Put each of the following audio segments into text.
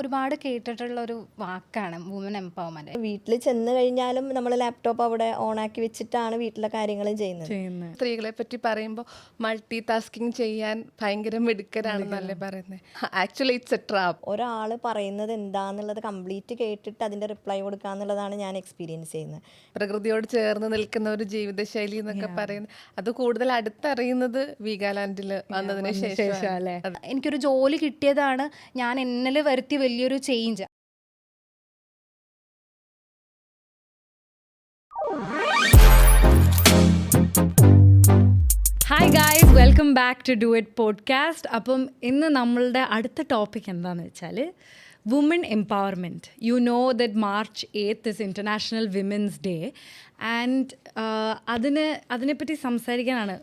ഒരുപാട് കേട്ടിട്ടുള്ള ഒരു വാക്കാണ് വുമൻ എംപവർമെന്റ്. വീട്ടിൽ ചെന്ന് കഴിഞ്ഞാലും നമ്മൾ ലാപ്ടോപ്പ് അവിടെ ഓണാക്കി വെച്ചിട്ടാണ് വീട്ടിലെ കാര്യങ്ങളും ചെയ്യുന്നത്. സ്ത്രീകളെ പറ്റി പറയുമ്പോൾ മൾട്ടി ടാസ്കിങ് ചെയ്യാൻ ഭയങ്കര മിടുക്കരാണെന്നല്ലേ പറയുന്നത്. Actually it's A trap. ഒരാൾ പറയുന്നത് എന്താന്നുള്ളത് കംപ്ലീറ്റ് കേട്ടിട്ട് അതിൻ്റെ റിപ്ലൈ കൊടുക്കുക എന്നുള്ളതാണ് ഞാൻ എക്സ്പീരിയൻസ് ചെയ്യുന്നത്. പ്രകൃതിയോട് ചേർന്ന് നിൽക്കുന്ന ഒരു ജീവിതശൈലി എന്നൊക്കെ പറയുന്നത് അത് കൂടുതൽ അടുത്തറിയുന്നത് വീഗാലാൻഡിൽ വന്നതിന് ശേഷം അല്ലേ. എനിക്കൊരു ജോലി കിട്ടിയതാണ് ഞാൻ എന്നിൽ വരുത്തിയ വലിയൊരു change. Hi guys, welcome back to do it podcast. അപ്പം ഇന്ന് നമ്മളുടെ അടുത്ത ടോപ്പിക് എന്താണെന്ന് വെച്ചാൽ woman empowerment. You know that March 8th is international women's day and അതിനെപ്പറ്റി സംസാരിക്കാനാണ്.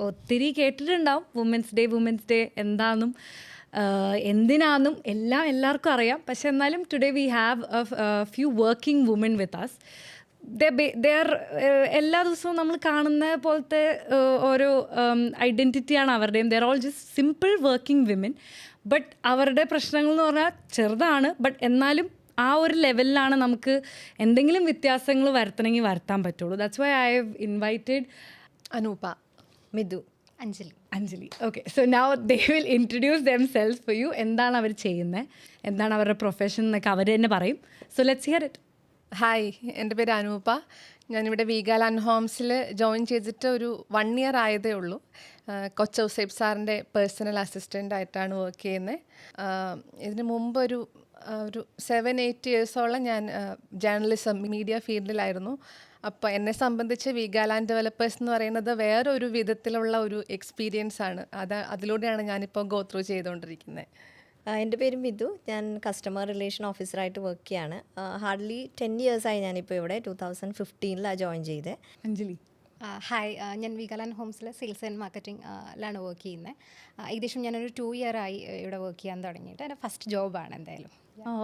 ഒത്തിരി കേട്ടിട്ടുണ്ടാവും വുമൻസ് ഡേ എന്താണെന്നും എന്തിനാന്നും എല്ലാവർക്കും അറിയാം. പക്ഷെ എന്നാലും today we have a few working woman with us. എല്ലാ ദിവസവും നമ്മൾ കാണുന്ന പോലത്തെ ഓരോ ഐഡൻറ്റിറ്റിയാണ് അവരുടെയും. They're all just simple working women. But അവരുടെ പ്രശ്നങ്ങൾ എന്ന് പറഞ്ഞാൽ ചെറുതാണ്, ബട്ട് എന്നാലും ആ ഒരു ലെവലിലാണ് നമുക്ക് എന്തെങ്കിലും വ്യത്യാസങ്ങൾ വരുത്തണമെങ്കിൽ വരുത്താൻ പറ്റുള്ളൂ. That's why I have invited Anupa, Mithu, Anjali. Okay, so now they will introduce themselves for you. എന്താണ് അവർ ചെയ്യുന്നത്, എന്താണ് അവരുടെ പ്രൊഫഷൻ എന്നൊക്കെ അവർ തന്നെ പറയും. So let's here it. Hi, എൻ്റെ പേര് അനൂപ. ഞാനിവിടെ വീഗാലാൻഡ് ഹോംസിൽ ജോയിൻ ചെയ്തിട്ട് ഒരു 1 year ആയതേ ഉള്ളൂ. കൊച്ചൗസേബ് സാറിൻ്റെ പേഴ്സണൽ അസിസ്റ്റൻ്റ് ആയിട്ടാണ് വർക്ക് ചെയ്യുന്നത്. ഇതിന് മുമ്പ് ഒരു 7-8 yearsോളം ഞാൻ ജേർണലിസം മീഡിയ ഫീൽഡിലായിരുന്നു. അപ്പോൾ എന്നെ സംബന്ധിച്ച് വീഗാലാൻഡ് ഡെവലപ്പേഴ്സ് എന്ന് പറയുന്നത് വേറൊരു വിധത്തിലുള്ള ഒരു എക്സ്പീരിയൻസ് ആണ്. അതിലൂടെയാണ് ഞാനിപ്പോൾ ഗോ ത്രൂ ചെയ്തുകൊണ്ടിരിക്കുന്നത്. എൻ്റെ പേര് മിഥു. ഞാൻ കസ്റ്റമർ റിലേഷൻ ഓഫീസറായിട്ട് വർക്ക് ചെയ്യാണ്. ഹാർഡ്ലി 10 years ആയി ഞാനിപ്പോൾ ഇവിടെ. 2015 ജോയിൻ ചെയ്തത്. അഞ്ജലി. ഹായ്, ഞാൻ വീഗാലാൻഡ് ഹോംസിൽ സെയിൽസ് ആൻഡ് മാർക്കറ്റിംഗിലാണ് വർക്ക് ചെയ്യുന്നത്. ഏകദേശം ഞാനൊരു 2 year ആയി ഇവിടെ വർക്ക് ചെയ്യാൻ തുടങ്ങിയിട്ട്. എൻ്റെ ഫസ്റ്റ് ജോബാണ് എന്തായാലും.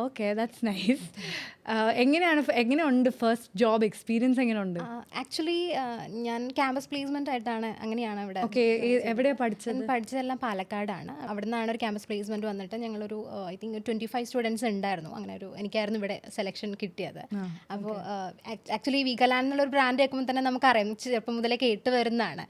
Okay, that's nice. എങ്ങനെയുണ്ട് ഫസ്റ്റ് ജോബ് എക്സ്പീരിയൻസ്? എങ്ങനെയുണ്ട്? ആക്ച്വലി ഞാൻ ക്യാമ്പസ് പ്ലേസ്മെൻ്റ് ആയിട്ടാണ് അങ്ങനെയാണ് ഇവിടെ. ഓക്കെ, എവിടെയാണ് പഠിച്ചത്? പഠിച്ചതെല്ലാം പാലക്കാടാണ്. അവിടെ നിന്നാണ് ഒരു ക്യാമ്പസ് പ്ലേസ്മെൻറ്റ് വന്നിട്ട് ഞങ്ങളൊരു ഐ തിങ്ക് 25 students ഉണ്ടായിരുന്നു. അങ്ങനെ എനിക്കായിരുന്നു ഇവിടെ സെലക്ഷൻ കിട്ടിയത്. അപ്പോൾ ആക്ച്വലി വീഗാലാൻഡ് എന്നുള്ളൊരു ബ്രാൻഡ് കേൾക്കുമ്പോൾ തന്നെ നമുക്കറിയാം, ചെറുപ്പം മുതലേ കേട്ട് വരുന്നതാണ്.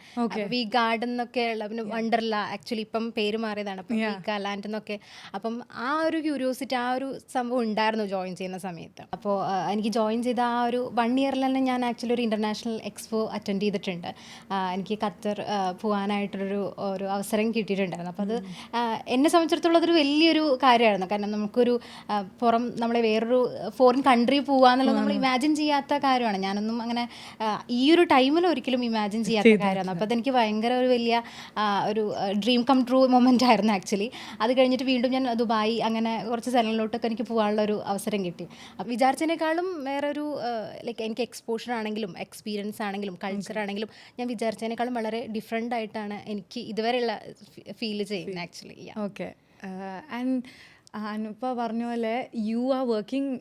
വി ഗാർഡൻ എന്നൊക്കെ ഉള്ള, പിന്നെ വണ്ടർല, ആക്ച്വലി ഇപ്പം പേര് മാറിയതാണ്. അപ്പം വീഗാലാൻഡ് എന്നൊക്കെ. അപ്പം ആ ഒരു ക്യൂരിയോസിറ്റി, ആ ഒരു സംഭവം ഉണ്ടായിരുന്നു ജോയിൻ ചെയ്യുന്ന സമയത്ത്. അപ്പോൾ എനിക്ക് ജോയിൻ ചെയ്ത ആ ഒരു 1 year തന്നെ ഞാൻ ആക്ച്വലി ഒരു ഇൻ്റർനാഷണൽ എക്സ്പോ അറ്റൻഡ് ചെയ്തിട്ടുണ്ട്. എനിക്ക് ഖത്തർ പോകാനായിട്ടൊരു അവസരം കിട്ടിയിട്ടുണ്ടായിരുന്നു. അപ്പോൾ അത് എന്നെ സംബന്ധിച്ചിടത്തോളം അതൊരു വലിയൊരു കാര്യമായിരുന്നു. കാരണം നമുക്കൊരു നമ്മളെ വേറൊരു ഫോറിൻ കൺട്രി പോകുക എന്നുള്ളത് നമ്മൾ ഇമാജിൻ ചെയ്യാത്ത കാര്യമാണ്. ഞാനൊന്നും അങ്ങനെ ഈ ഒരു ടൈമിൽ ഒരിക്കലും ഇമാജിൻ ചെയ്യാത്ത കാര്യമാണ്. അപ്പോൾ അതെനിക്ക് ഭയങ്കര ഒരു വലിയ ഒരു ഡ്രീം കം ട്രൂ മൊമെൻ്റ് ആയിരുന്നു ആക്ച്വലി. അത് കഴിഞ്ഞിട്ട് വീണ്ടും ഞാൻ ദുബായ്, അങ്ങനെ കുറച്ച് സ്ഥലങ്ങളിലോട്ടൊക്കെ എനിക്ക് പോകാനുള്ള ഒരു അവസരം കിട്ടി. അപ്പോൾ വിചാരിച്ചതിനേക്കാളും വേറൊരു ലൈക്ക് എനിക്ക് എക്സ്പോഷർ ആണെങ്കിലും എക്സ്പീരിയൻസ് ആണെങ്കിലും കൾച്ചർ ആണെങ്കിലും ഞാൻ വിചാരിച്ചതിനേക്കാളും വളരെ ഡിഫറെൻ്റ് ആയിട്ടാണ് എനിക്ക് ഇതുവരെയുള്ള ഫീൽ ചെയ്യുന്നത് ആക്ച്വലി. ഓക്കെ, ആൻഡ് അനുപ പറഞ്ഞ പോലെ യു ആർ വർക്കിംഗ്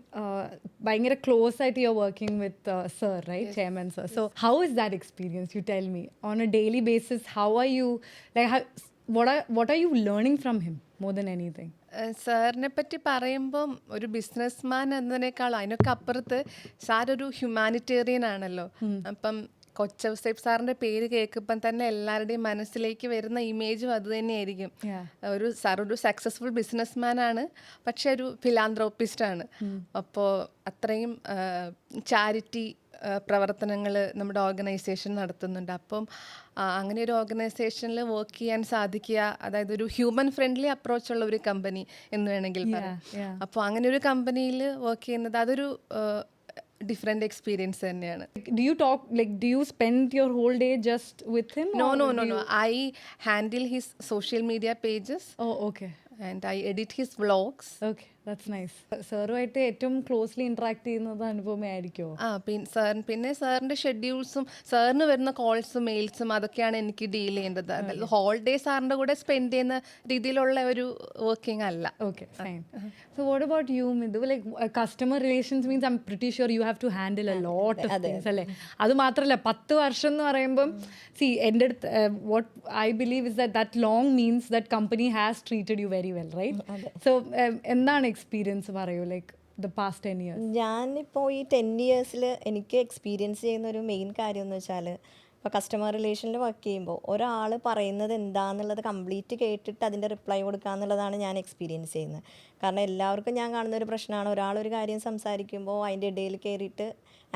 ഭയങ്കര ക്ലോസ് ആയിട്ട് you are working with sir, right, chairman sir. So how is that experience? You tell me on a daily basis. How are you, like what are you learning from him more than anything? സാറിനെ പറ്റി പറയുമ്പം ഒരു businessman എന്നതിനേക്കാളും അതിനൊക്കെ അപ്പുറത്ത് സാറൊരു humanitarian ആണല്ലോ. അപ്പം കൊച്ചൗസേബ് സാറിൻ്റെ പേര് കേൾക്കുമ്പം തന്നെ എല്ലാവരുടെയും മനസ്സിലേക്ക് വരുന്ന ഇമേജും അത് തന്നെയായിരിക്കും. ഒരു സക്സസ്ഫുൾ ബിസിനസ്മാൻ ആണ്, പക്ഷെ ഒരു ഫിലാന്ത്രോപ്പിസ്റ്റാണ്. അപ്പോൾ അത്രയും ചാരിറ്റി പ്രവർത്തനങ്ങൾ നമ്മുടെ ഓർഗനൈസേഷൻ നടത്തുന്നുണ്ട്. അപ്പം അങ്ങനെ ഒരു ഓർഗനൈസേഷനിൽ വർക്ക് ചെയ്യാൻ സാധിക്കുക, അതായത് ഒരു ഹ്യൂമൻ ഫ്രണ്ട്ലി അപ്രോച്ചുള്ള ഒരു കമ്പനി എന്ന് വേണമെങ്കിൽ പറയാം. അപ്പോൾ അങ്ങനെ ഒരു കമ്പനിയിൽ വർക്ക് ചെയ്യുന്നത് അതൊരു ഡിഫറെന്റ് എക്സ്പീരിയൻസ് തന്നെയാണ്. Do you spend your whole day just with him? No. I handle his social media pages. Oh, okay. And I edit his vlogs. Okay, that's nice. സാറുമായിട്ട് ഏറ്റവും ക്ലോസ്ലി ഇന്ററാക്ട് ചെയ്യുന്നത് അനുപമയായിരിക്കുമോ? പിന്നെ സാറിൻ്റെ ഷെഡ്യൂൾസും സാറിന് വരുന്ന കോൾസും മെയിൽസും അതൊക്കെയാണ് എനിക്ക് ഡീൽ ചെയ്യേണ്ടത്. അതായത് ഹോൾ ഡേ സാറിൻ്റെ കൂടെ സ്പെൻഡ് ചെയ്യുന്ന രീതിയിലുള്ള ഒരു വർക്കിംഗ് അല്ല. Okay, fine. So what about you, Midhu? Like customer relations means I'm pretty sure you have to handle a lot of things, അല്ലേ? അത് മാത്രമല്ല 10 വർഷം എന്ന് പറയുമ്പം എൻ്റെ അടുത്ത് what I believe is that long means that company has treated you very well, right? So എന്താണ് experience പറയൂ, ലൈക്ക് ദ പാസ്റ്റ് 10 years? ഞാനിപ്പോൾ ഈ 10 ഇയേഴ്സിൽ എനിക്ക് എക്സ്പീരിയൻസ് ചെയ്യുന്ന ഒരു മെയിൻ കാര്യം എന്ന് വെച്ചാൽ, ഇപ്പോൾ കസ്റ്റമർ റിലേഷനിൽ വർക്ക് ചെയ്യുമ്പോൾ ഒരാൾ പറയുന്നത് എന്താണെന്നുള്ളത് കംപ്ലീറ്റ് കേട്ടിട്ട് അതിൻ്റെ റിപ്ലൈ കൊടുക്കുക എന്നുള്ളതാണ് ഞാൻ എക്സ്പീരിയൻസ് ചെയ്യുന്നത്. കാരണം എല്ലാവർക്കും ഞാൻ കാണുന്ന ഒരു പ്രശ്നമാണ്, ഒരാളൊരു കാര്യം സംസാരിക്കുമ്പോൾ അതിൻ്റെ ഇടയിൽ കയറിയിട്ട്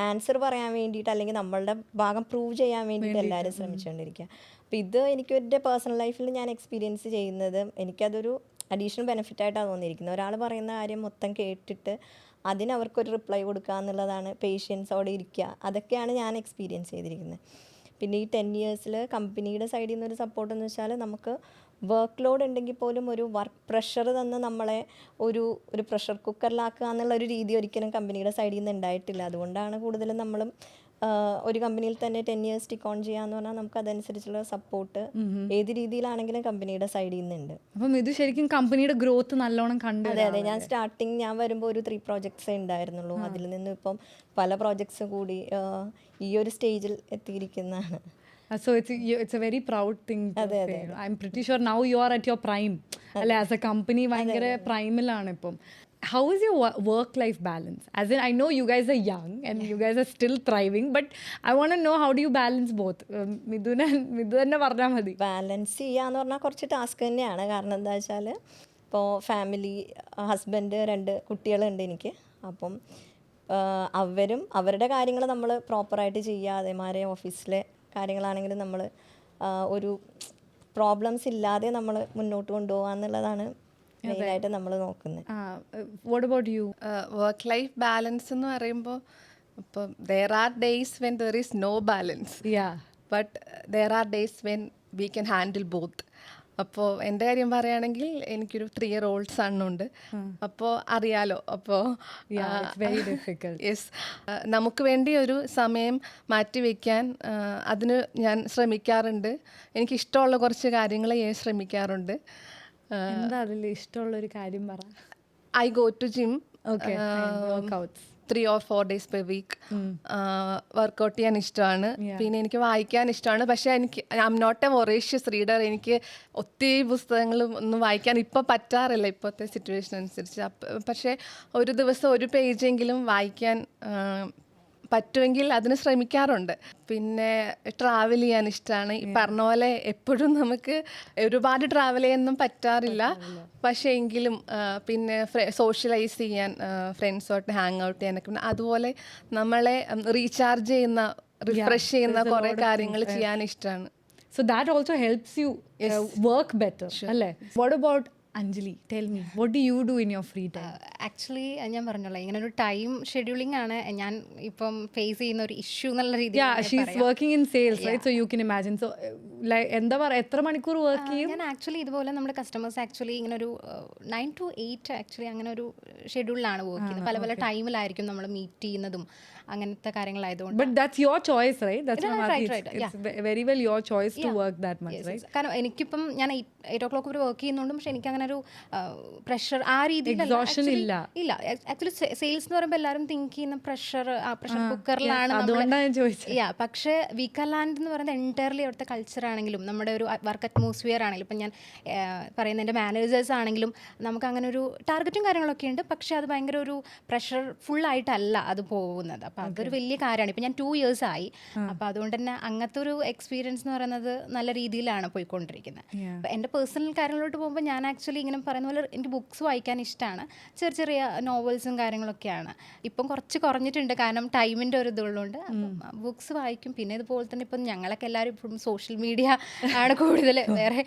ആൻസർ പറയാൻ വേണ്ടിയിട്ട് അല്ലെങ്കിൽ നമ്മളുടെ ഭാഗം പ്രൂവ് ചെയ്യാൻ വേണ്ടിയിട്ട് എല്ലാവരും ശ്രമിച്ചുകൊണ്ടിരിക്കുക. അപ്പോൾ ഇത് എനിക്ക് എൻ്റെ പേഴ്സണൽ ലൈഫിൽ ഞാൻ എക്സ്പീരിയൻസ് ചെയ്യുന്നത്, എനിക്കതൊരു അഡീഷണൽ ബെനിഫിറ്റായിട്ടാണ് തോന്നിയിരിക്കുന്നത്. ഒരാൾ പറയുന്ന കാര്യം മൊത്തം കേട്ടിട്ട് അതിന് അവർക്കൊരു റിപ്ലൈ കൊടുക്കുക എന്നുള്ളതാണ്, പേഷ്യൻസോടെ ഇരിക്കുക, അതൊക്കെയാണ് ഞാൻ എക്സ്പീരിയൻസ് ചെയ്തിരിക്കുന്നത്. പിന്നെ ഈ 10 ഇയേഴ്സിൽ കമ്പനിയുടെ സൈഡിൽ നിന്നൊരു സപ്പോർട്ട് എന്ന് വെച്ചാൽ, നമുക്ക് വർക്ക് ലോഡ് ഉണ്ടെങ്കിൽ പോലും ഒരു വർക്ക് പ്രഷർ തന്ന് നമ്മളെ ഒരു പ്രഷർ കുക്കറിലാക്കുക എന്നുള്ള ഒരു രീതി ഒരിക്കലും കമ്പനിയുടെ സൈഡിൽ നിന്ന് ഉണ്ടായിട്ടില്ല. അതുകൊണ്ടാണ് കൂടുതലും നമ്മളും ഒരു കമ്പനിയിൽ തന്നെ 10 ഇയേഴ്സ് സ്റ്റിക്ക് ഓൺ ചെയ്യാന്ന് പറഞ്ഞാൽ നമുക്ക് അതനുസരിച്ചുള്ള സപ്പോർട്ട് ഏത് രീതിയിലാണെങ്കിലും കമ്പനിയുടെ സൈഡിൽ നിന്നുണ്ട്. അപ്പം ഇത് ശരിക്കും കമ്പനിയുടെ ഗ്രോത്ത് നല്ലോണം കണ്ടു. അതെ, ഞാൻ വരുമ്പോൾ ഒരു 3 പ്രോജക്ട്സേ ഉണ്ടായിരുന്നുള്ളൂ. അതിൽ നിന്നും ഇപ്പം പല പ്രോജക്ട്സും കൂടി ഈ ഒരു സ്റ്റേജിൽ എത്തിയിരിക്കുന്നതാണ്. So it's a very proud thing to say. I'm pretty sure now you are at your prime. അല്ലെ, ആസ് എ കമ്പനി ഭയങ്കര പ്രൈമിലാണ് ഇപ്പം. How is your work-life balance? As in, I know you guys are young and you guys are still thriving, but I want to know, how do you balance both? Mithu തന്നെ പറഞ്ഞാൽ മതി. Balance ചെയ്യാന്ന് പറഞ്ഞാൽ കുറച്ച് task തന്നെയാണ്. കാരണം എന്താ വെച്ചാൽ, ഇപ്പോൾ ഫാമിലി, ഹസ്ബൻഡ്, 2 കുട്ടികളുണ്ട് എനിക്ക്. അപ്പം അവരുടെ കാര്യങ്ങൾ നമ്മൾ പ്രോപ്പറായിട്ട് ചെയ്യുക. അതേമാതിരി ഓഫീസിലെ കാര്യങ്ങളാണെങ്കിലും നമ്മൾ ഒരു പ്രോബ്ലംസ് ഇല്ലാതെ നമ്മൾ മുന്നോട്ട് കൊണ്ടുപോകുക എന്നുള്ളതാണ് മെയിനായിട്ട് നമ്മൾ നോക്കുന്നത്. What about you? Work life balance എന്ന് പറയുമ്പോൾ, ഇപ്പോൾ there are days when there is no balance, Yeah. but there are days when we can handle both. അപ്പോൾ എൻ്റെ കാര്യം പറയുകയാണെങ്കിൽ എനിക്കൊരു 3-year-old സണ്ണുണ്ട്. അപ്പോൾ അറിയാലോ, അപ്പോൾ very difficult. യെസ്, നമുക്ക് വേണ്ടി ഒരു സമയം മാറ്റി വയ്ക്കാൻ അതിന് ഞാൻ ശ്രമിക്കാറുണ്ട്. എനിക്കിഷ്ടമുള്ള കുറച്ച് കാര്യങ്ങൾ ഞാൻ ശ്രമിക്കാറുണ്ട്. എന്താ അതിൽ ഇഷ്ടമുള്ള ഒരു കാര്യം പറ. I go to gym. Okay, workouts. 3 or 4 days per week. Workout ചെയ്യാൻ ഇഷ്ടമാണ്. പിന്നെ എനിക്ക് വായിക്കാൻ ഇഷ്ടമാണ്. പക്ഷേ I am not a voracious reader. എനിക്ക് ഒത്തിരി പുസ്തകങ്ങളും ഒന്നും വായിക്കാൻ ഇപ്പോൾ പറ്റാറില്ല, ഇപ്പോഴത്തെ സിറ്റുവേഷൻ അനുസരിച്ച്. പക്ഷേ ഒരു ദിവസം ഒരു പേജെങ്കിലും വായിക്കാൻ പറ്റുമെങ്കിൽ അതിന് ശ്രമിക്കാറുണ്ട്. പിന്നെ ട്രാവൽ ചെയ്യാൻ ഇഷ്ടമാണ്. ഈ പറഞ്ഞ പോലെ എപ്പോഴും നമുക്ക് ഒരുപാട് ട്രാവൽ ചെയ്യാനൊന്നും പറ്റാറില്ല. പക്ഷേ എങ്കിലും പിന്നെ സോഷ്യലൈസ് ചെയ്യാൻ, ഫ്രണ്ട്സുമായിട്ട് ഹാങ് ഔട്ട് ചെയ്യാനൊക്കെ, അതുപോലെ നമ്മളെ റീചാർജ് ചെയ്യുന്ന, റിഫ്രഷ് ചെയ്യുന്ന കുറേ കാര്യങ്ങൾ ചെയ്യാൻ ഇഷ്ടമാണ്. So that also helps you work better. അല്ലേ? What about Anjali? Tell me, what do you do in your free time? Actually ഞാൻ പറഞ്ഞല്ലോ, ഇങ്ങനെ ഒരു ടൈം ഷെഡ്യൂളിംഗ് ആണ് ഞാൻ ഇപ്പം ഫേസ് ചെയ്യുന്ന ഒരു ഇഷ്യൂ എന്നുള്ള രീതിയിൽ. Yeah, she's working in sales, right? So you can imagine. So like എന്താ പറയുക, എത്ര മണിക്കൂർ വർക്ക് ചെയ്യും? ഞാൻ ആക്ച്വലി ഇതുപോലെ നമ്മുടെ കസ്റ്റമേഴ്സ് ആക്ച്വലി ഇങ്ങനെ ഒരു 9 to 8 ആക്ച്വലി അങ്ങനെ ഒരു ഷെഡ്യൂളിലാണ് വർക്ക് ചെയ്യുന്നത്. പല ടൈമിലായിരിക്കും നമ്മൾ മീറ്റ് ചെയ്യുന്നതും അങ്ങനത്തെ കാര്യങ്ങളായതുകൊണ്ട്. But that's your choice, right? That's it's very well your choice to work that much, right? കാരണം എനിക്കിപ്പം ഞാൻ 8 o'clock വരെ വർക്ക് ചെയ്യുന്നുണ്ട്. പക്ഷെ എനിക്ക് അങ്ങനെ ഒരു പ്രഷർ ആ രീതിയിൽ ഇല്ല. ആക്ച്വലി സെയിൽസ് എന്ന് പറയുമ്പോൾ എല്ലാവരും തിങ്ക് ചെയ്യുന്ന പ്രഷർ കുക്കറിലാണ്. അതുകൊണ്ടാണ് ഞാൻ ചോദിച്ചത്. പക്ഷേ വീക്കലാൻഡ് എന്ന് പറയുന്നത് എൻറ്റയർലി അവിടുത്തെ കൾച്ചർ ആണെങ്കിലും നമ്മുടെ ഒരു വർക്ക് അറ്റ്മോസ്ഫിയർ ആണെങ്കിലും, ഇപ്പം ഞാൻ പറയുന്ന എൻ്റെ മാനേജേഴ്സ് ആണെങ്കിലും നമുക്ക് അങ്ങനെ ഒരു ടാർഗറ്റും കാര്യങ്ങളൊക്കെ ഉണ്ട്. പക്ഷേ അത് ഭയങ്കര ഒരു പ്രഷർ ഫുള്ളായിട്ടല്ല അത് പോകുന്നത്. അപ്പോൾ അതൊരു വലിയ കാര്യമാണ്. ഇപ്പം ഞാൻ 2 years ആയി. അപ്പോൾ അതുകൊണ്ട് തന്നെ അങ്ങനത്തെ ഒരു എക്സ്പീരിയൻസ് എന്ന് പറയുന്നത് നല്ല രീതിയിലാണ് പോയിക്കൊണ്ടിരിക്കുന്നത്. അപ്പോൾ എൻ്റെ പേഴ്സണൽ കാര്യങ്ങളിലോട്ട് പോകുമ്പോൾ ഞാൻ ആക്ച്വലി ഇങ്ങനെ പറയുന്ന പോലെ എനിക്ക് ബുക്സ് വായിക്കാൻ ഇഷ്ടമാണ്. ചെറിയ നോവൽസും കാര്യങ്ങളൊക്കെയാണ്. ഇപ്പം കുറച്ച് കുറഞ്ഞിട്ടുണ്ട്, കാരണം ടൈമിൻ്റെ ഒരു ഇതുള്ളതുകൊണ്ട്. ബുക്സ് വായിക്കും. പിന്നെ ഇതുപോലെ തന്നെ ഇപ്പം ഞങ്ങളൊക്കെ എല്ലാവരും ഇപ്പം സോഷ്യൽ മീഡിയ ആണ് കൂടുതൽ, വേറെ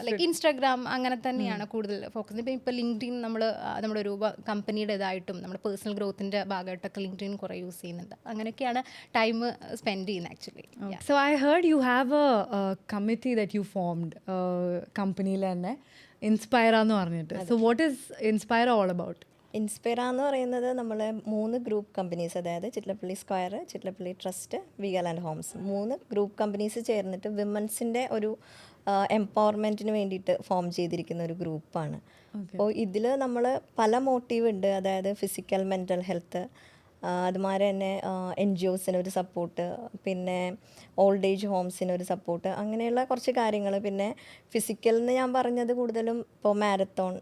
ലൈക്ക് ഇൻസ്റ്റാഗ്രാം അങ്ങനെ തന്നെയാണ് കൂടുതൽ ഫോക്കസ്. ഇപ്പം ലിങ്ക്ഡിൻ നമ്മുടെ ഒരു കമ്പനിയുടെ ഇതായിട്ടും നമ്മുടെ പേഴ്സണൽ ഗ്രോത്തിൻ്റെ ഭാഗമായിട്ടൊക്കെ ലിങ്ക്ഡിൻ കുറേ യൂസ് ചെയ്യുന്നുണ്ട്. അങ്ങനെയൊക്കെയാണ് ടൈം സ്പെൻഡ് ചെയ്യുന്നത് actually. So I heard you have a committee that you formed കമ്പനിയിൽ തന്നെ, ഇൻസ്പയർ എന്ന് പറഞ്ഞിട്ട്. So what is Inspire all about? Inspire എന്ന് പറയുന്നത് നമ്മൾ 3 ഗ്രൂപ്പ് കമ്പനീസ്, അതായത് Chittilappilly Square, Chittilappilly Trust, Veegaland Homes, 3 group companies ചേർന്നിട്ട് വിമൻസിൻ്റെ ഒരു എംപവർമെൻറ്റിന് വേണ്ടിയിട്ട് ഫോം ചെയ്തിരിക്കുന്ന ഒരു ഗ്രൂപ്പാണ്. അപ്പോൾ ഇതിൽ നമ്മൾ പല മോട്ടീവ് ഉണ്ട്. അതായത് ഫിസിക്കൽ, മെൻ്റൽ ഹെൽത്ത്, അതുമാതിരി തന്നെ NGOസിനൊരു സപ്പോർട്ട്, പിന്നെ ഓൾഡ് ഏജ് ഹോംസിനൊരു സപ്പോർട്ട്, അങ്ങനെയുള്ള കുറച്ച് കാര്യങ്ങൾ. പിന്നെ ഫിസിക്കൽ എന്ന് ഞാൻ പറഞ്ഞത് കൂടുതലും ഇപ്പോൾ മാരത്തോൺ,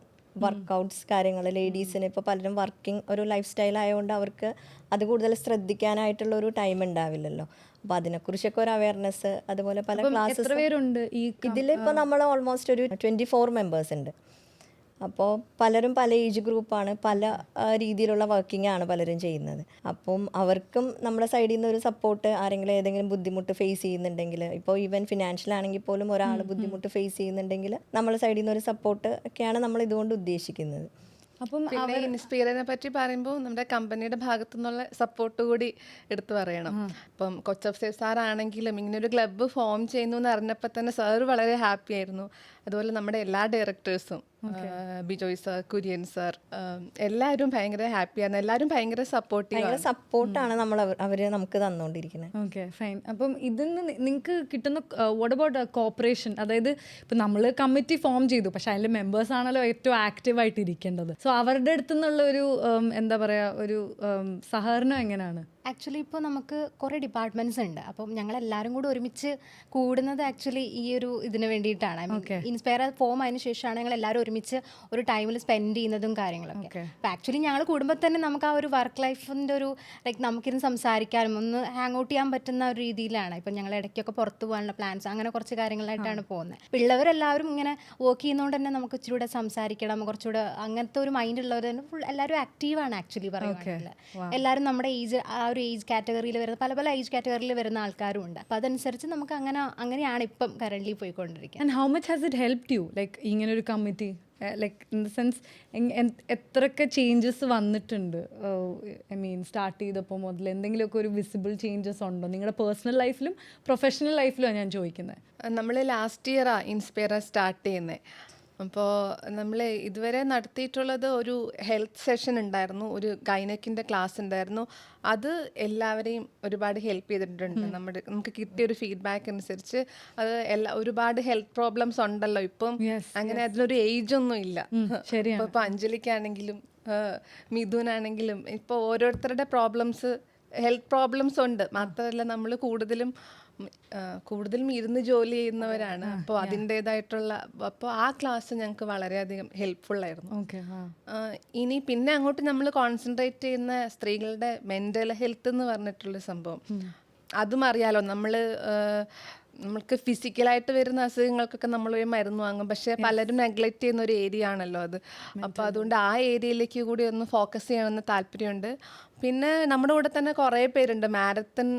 വർക്കൗട്ട്സ് കാര്യങ്ങൾ ലേഡീസിന് ഇപ്പോൾ പലരും വർക്കിംഗ് ഒരു ലൈഫ് സ്റ്റൈൽ ആയതുകൊണ്ട് അവർക്ക് അത് കൂടുതൽ ശ്രദ്ധിക്കാനായിട്ടുള്ള ഒരു ടൈം ഉണ്ടാവില്ലല്ലോ. അപ്പോൾ അതിനെക്കുറിച്ചൊക്കെ ഒരു അവയർനെസ്, അതുപോലെ പല ക്ലാസ്സസ്. എത്ര പേരുണ്ട് ഈ ഇതിലിപ്പോൾ നമ്മൾ ഓൾമോസ്റ്റ് ഒരു 24 മെമ്പേഴ്സ് ഉണ്ട്. അപ്പോൾ പലരും പല ഏജ് ഗ്രൂപ്പാണ്, പല രീതിയിലുള്ള വർക്കിംഗ് ആണ് പലരും ചെയ്യുന്നത്. അപ്പം അവർക്കും നമ്മുടെ സൈഡിൽ നിന്ന് ഒരു സപ്പോർട്ട്, ആരെങ്കിലും ഏതെങ്കിലും ബുദ്ധിമുട്ട് ഫേസ് ചെയ്യുന്നുണ്ടെങ്കിൽ, ഇപ്പോൾ ഈവൻ ഫിനാൻഷ്യൽ ആണെങ്കിൽ പോലും ഒരാൾ ബുദ്ധിമുട്ട് ഫേസ് ചെയ്യുന്നുണ്ടെങ്കിൽ നമ്മുടെ സൈഡിൽ നിന്ന് ഒരു സപ്പോർട്ട് ഒക്കെയാണ് നമ്മൾ ഇതുകൊണ്ട് ഉദ്ദേശിക്കുന്നത്. അപ്പം പിന്നെ ഇൻസ്പയറിനെ പറ്റി പറയുമ്പോൾ നമ്മുടെ കമ്പനിയുടെ ഭാഗത്തു നിന്നുള്ള സപ്പോർട്ട് കൂടി എടുത്തു പറയണം. ഇപ്പം കൊച്ചഫ് സാറാണെങ്കിലും ഇങ്ങനെ ഒരു ക്ലബ്ബ് ഫോം ചെയ്യുന്നു എന്ന് അറിഞ്ഞപ്പോൾ തന്നെ സാർ വളരെ ഹാപ്പി ആയിരുന്നു. അതുപോലെ നമ്മുടെ എല്ലാ ഡയറക്ടേഴ്സും, ബിജോയ് സാർ, കുര്യൻ സാർ, എല്ലാവരും ഭയങ്കര ഹാപ്പിയാണ്. എല്ലാവരും ഭയങ്കര സപ്പോർട്ടാണ് നമ്മൾ അവര് നമുക്ക് തന്നുകൊണ്ടിരിക്കുന്നത്. Okay, fine. അപ്പം ഇതിന്ന് നിങ്ങൾക്ക് കിട്ടുന്ന വാട്ട് അബൌട്ട് കോപ്പറേഷൻ? അതായത് ഇപ്പം നമ്മൾ കമ്മിറ്റി ഫോം ചെയ്തു, പക്ഷെ അതിൽ മെമ്പേഴ്സ് ആണല്ലോ ഏറ്റവും ആക്റ്റീവായിട്ട് ഇരിക്കേണ്ടത്. സോ അവരുടെ അടുത്തു നിന്നുള്ള ഒരു എന്താ പറയുക, ഒരു സഹകരണം എങ്ങനെയാണ്? ആക്ച്വലി ഇപ്പോൾ നമുക്ക് കുറേ ഡിപ്പാർട്ട്മെൻറ്റ്സ് ഉണ്ട്. അപ്പം ഞങ്ങളെല്ലാവരും കൂടി ഒരുമിച്ച് കൂടുന്നത് ആക്ച്വലി ഈ ഒരു ഇതിന് വേണ്ടിയിട്ടാണ്. ഇൻസ്പയർ ഫോം അതിന് ശേഷമാണ് ഞങ്ങൾ എല്ലാവരും ഒരുമിച്ച് ഒരു ടൈമിൽ സ്പെൻഡ് ചെയ്യുന്നതും കാര്യങ്ങളൊക്കെ. അപ്പം ആക്ച്വലി ഞങ്ങൾ കൂടുമ്പോൾ തന്നെ നമുക്ക് ആ ഒരു വർക്ക് ലൈഫിൻ്റെ ഒരു ലൈക്ക് നമുക്കിരുന്ന് സംസാരിക്കാനും ഒന്ന് ഹാങ് ഔട്ട് ചെയ്യാൻ പറ്റുന്ന ഒരു രീതിയിലാണ്. ഇപ്പം ഞങ്ങൾ ഇടയ്ക്കൊക്കെ പുറത്ത് പോകാനുള്ള പ്ലാൻസ്, അങ്ങനെ കുറച്ച് കാര്യങ്ങളായിട്ടാണ് പോകുന്നത്. പിള്ളേരെല്ലാവരും ഇങ്ങനെ വർക്ക് ചെയ്യുന്നതുകൊണ്ട് തന്നെ നമുക്ക് ഇച്ചിരി കൂടെ സംസാരിക്കണം, കുറച്ചുകൂടെ അങ്ങനത്തെ ഒരു മൈൻഡ് ഉള്ളവർ തന്നെ ഫുൾ എല്ലാവരും ആക്റ്റീവാണ് ആക്ച്വലി പറയുകയാണെങ്കിൽ. എല്ലാവരും നമ്മുടെ ഒരു ഏജ് കാറ്റഗറിയിൽ വരുന്ന പല ഏജ് കാറ്റഗറിയിൽ വരുന്ന ആൾക്കാരും ഉണ്ട്. അപ്പോൾ അതനുസരിച്ച് നമുക്ക് അങ്ങനെയാണ് ഇപ്പം കറൻ്റ്ലി പോയിക്കൊണ്ടിരിക്കുന്നത്. And how much has it helped U, like ഇങ്ങനെ ഒരു committee, like in the sense എത്രയൊക്കെ ചേഞ്ചസ് വന്നിട്ടുണ്ട്? ഐ മീൻ സ്റ്റാർട്ട് ചെയ്തപ്പോൾ മുതൽ എന്തെങ്കിലുമൊക്കെ ഒരു വിസിബിൾ ചേഞ്ചസ് ഉണ്ടോ നിങ്ങളുടെ പേഴ്സണൽ ലൈഫിലും പ്രൊഫഷണൽ ലൈഫിലും ഞാൻ ചോദിക്കുന്നത്? നമ്മൾ ലാസ്റ്റ് ഇയറാണ് ഇൻസ്പയർ സ്റ്റാർട്ട് ചെയ്യുന്നത്. അപ്പോൾ നമ്മൾ ഇതുവരെ നടത്തിയിട്ടുള്ളത് ഒരു ഹെൽത്ത് സെഷൻ ഉണ്ടായിരുന്നു, ഒരു ഗൈനക്കിൻ്റെ ക്ലാസ് ഉണ്ടായിരുന്നു. അത് എല്ലാവരെയും ഒരുപാട് ഹെൽപ്പ് ചെയ്തിട്ടുണ്ട്. നമുക്ക് കിട്ടിയൊരു ഫീഡ്ബാക്ക് അനുസരിച്ച് അത് ഒരുപാട് ഹെൽത്ത് പ്രോബ്ലംസ് ഉണ്ടല്ലോ ഇപ്പം. അങ്ങനെ അതിനൊരു ഏജ് ഒന്നും ഇല്ല. ഇപ്പോൾ അഞ്ജലിക്കാണെങ്കിലും മിഥുനാണെങ്കിലും ഇപ്പോൾ ഓരോരുത്തരുടെ ഹെൽത്ത് പ്രോബ്ലംസ് ഉണ്ട്. മാത്രമല്ല നമ്മൾ കൂടുതലും ഇരുന്ന് ജോലി ചെയ്യുന്നവരാണ്. അപ്പോൾ അതിൻ്റെതായിട്ടുള്ള ആ ക്ലാസ് ഞങ്ങൾക്ക് വളരെയധികം ഹെൽപ്ഫുള്ളായിരുന്നു. ഇനി പിന്നെ അങ്ങോട്ട് നമ്മൾ കോൺസെൻട്രേറ്റ് ചെയ്യുന്ന സ്ത്രീകളുടെ മെൻ്റൽ ഹെൽത്ത് എന്ന് പറഞ്ഞിട്ടുള്ള സംഭവം, അതും അറിയാലോ. നമ്മൾക്ക് ഫിസിക്കലായിട്ട് വരുന്ന അസുഖങ്ങൾക്കൊക്കെ നമ്മൾ പോയി മരുന്ന് വാങ്ങും, പക്ഷേ പലരും നെഗ്ലക്റ്റ് ചെയ്യുന്ന ഒരു ഏരിയ ആണല്ലോ അത്. അപ്പോൾ അതുകൊണ്ട് ആ ഏരിയയിലേക്ക് കൂടി ഒന്ന് ഫോക്കസ് ചെയ്യണമെന്ന് താല്പര്യമുണ്ട്. പിന്നെ നമ്മുടെ കൂടെ തന്നെ കുറേ പേരുണ്ട് മാരത്തൺ